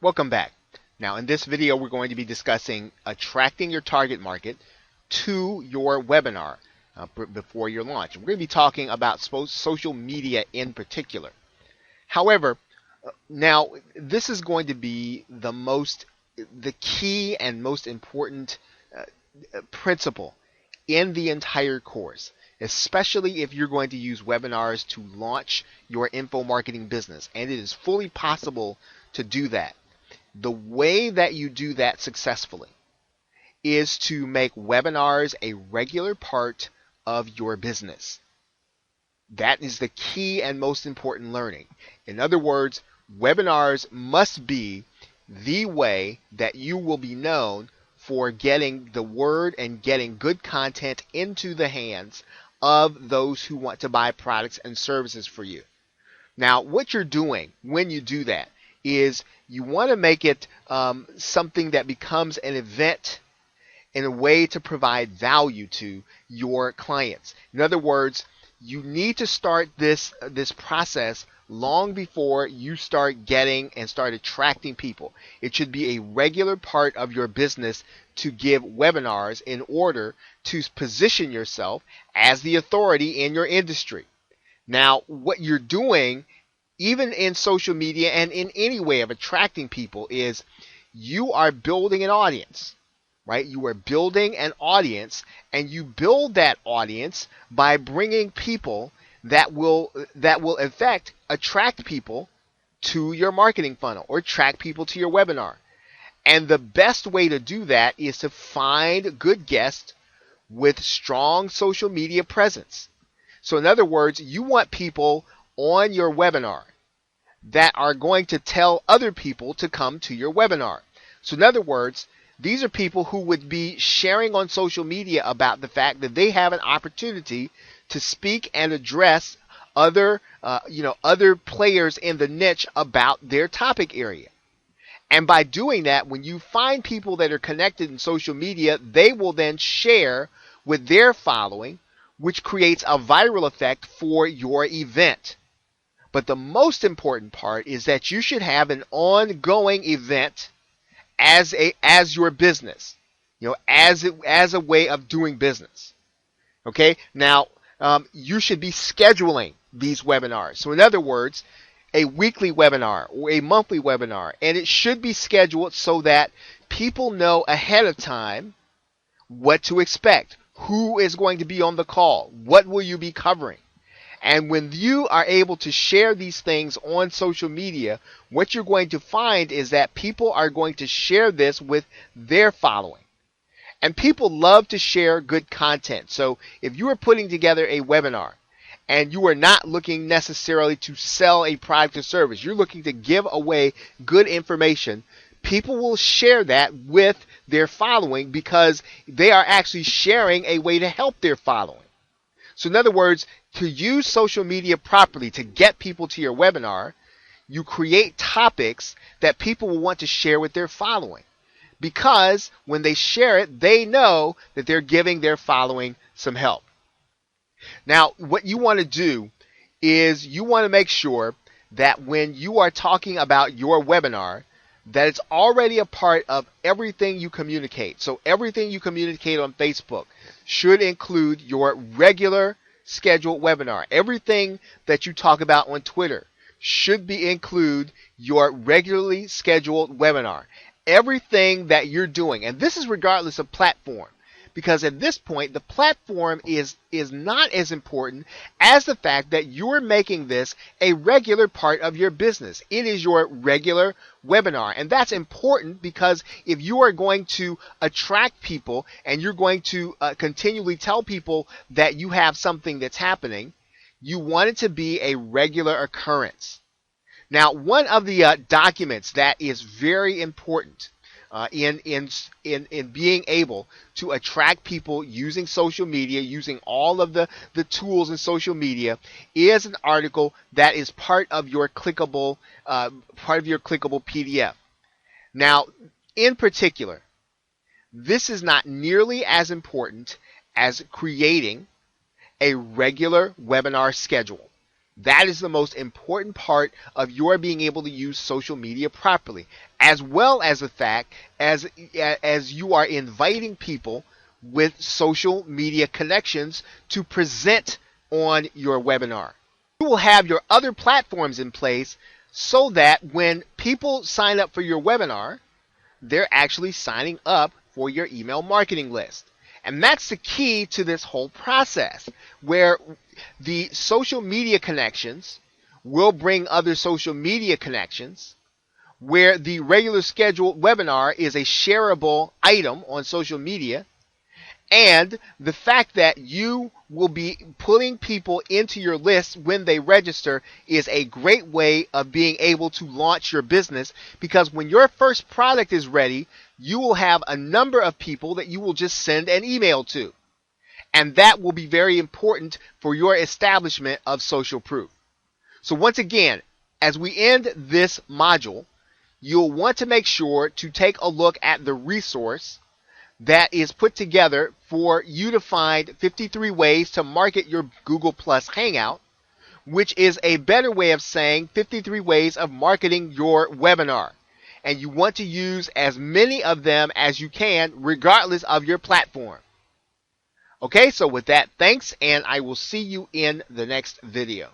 Welcome back. Now in this video we're going to be discussing attracting your target market to your webinar before your launch. We're going to be talking about social media in particular. However, now this is going to be the key and most important principle in the entire course, especially if you're going to use webinars to launch your info marketing business. And it is fully possible to do that. The way that you do that successfully is to make webinars a regular part of your business. That is the key and most important learning. In other words, webinars must be the way that you will be known for getting the word and getting good content into the hands of those who want to buy products and services for you. Now, what you're doing when you do that is you want to make it something that becomes an event in a way to provide value to your clients. In other words, you need to start this process long before you start getting and start attracting people. It should be a regular part of your business to give webinars in order to position yourself as the authority in your industry. Now, what you're doing, even in social media and in any way of attracting people, is you are building an audience, right? You are building an audience, and you build that audience by bringing people that will in fact attract people to your marketing funnel or attract people to your webinar. And the best way to do that is to find good guests with strong social media presence. So in other words, you want people on your webinar that are going to tell other people to come to your webinar. So in other words, these are people who would be sharing on social media about the fact that they have an opportunity to speak and address other players in the niche about their topic area. And by doing that, when you find people that are connected in social media, they will then share with their following, which creates a viral effect for your event. But the most important part is that you should have an ongoing event as your business, as a way of doing business. Okay? Now, you should be scheduling these webinars. So in other words, a weekly webinar or a monthly webinar, and it should be scheduled so that people know ahead of time what to expect, who is going to be on the call, what will you be covering. And when you are able to share these things on social media, what you're going to find is that people are going to share this with their following. And people love to share good content. So if you are putting together a webinar and you are not looking necessarily to sell a product or service, you're looking to give away good information, people will share that with their following because they are actually sharing a way to help their following. So in other words, to use social media properly to get people to your webinar, you create topics that people will want to share with their following. Because when they share it, they know that they're giving their following some help. Now, what you want to do is you want to make sure that when you are talking about your webinar, that it's already a part of everything you communicate. So everything you communicate on Facebook should include your regular scheduled webinar. Everything that you talk about on Twitter should include your regularly scheduled webinar. Everything that you're doing, and this is regardless of platform, because at this point the platform is not as important as the fact that you're making this a regular part of your business. It is your regular webinar, and that's important because if you are going to attract people and you're going to continually tell people that you have something that's happening, you want it to be a regular occurrence. Now, one of the documents that is very important in being able to attract people using social media, using all of the tools in social media, is an article that is part of your clickable PDF. Now, in particular, this is not nearly as important as creating a regular webinar schedule. That is the most important part of your being able to use social media properly, as well as the fact as you are inviting people with social media connections to present on your webinar. You will have your other platforms in place so that when people sign up for your webinar, they're actually signing up for your email marketing list. And that's the key to this whole process, where the social media connections will bring other social media connections, where the regular scheduled webinar is a shareable item on social media, and the fact that you will be pulling people into your list when they register is a great way of being able to launch your business, because when your first product is ready, you will have a number of people that you will just send an email to. And that will be very important for your establishment of social proof. So once again, as we end this module, you'll want to make sure to take a look at the resource that is put together for you to find 53 ways to market your Google Plus Hangout, which is a better way of saying 53 ways of marketing your webinar. And you want to use as many of them as you can, regardless of your platform. Okay, so with that, thanks, and I will see you in the next video.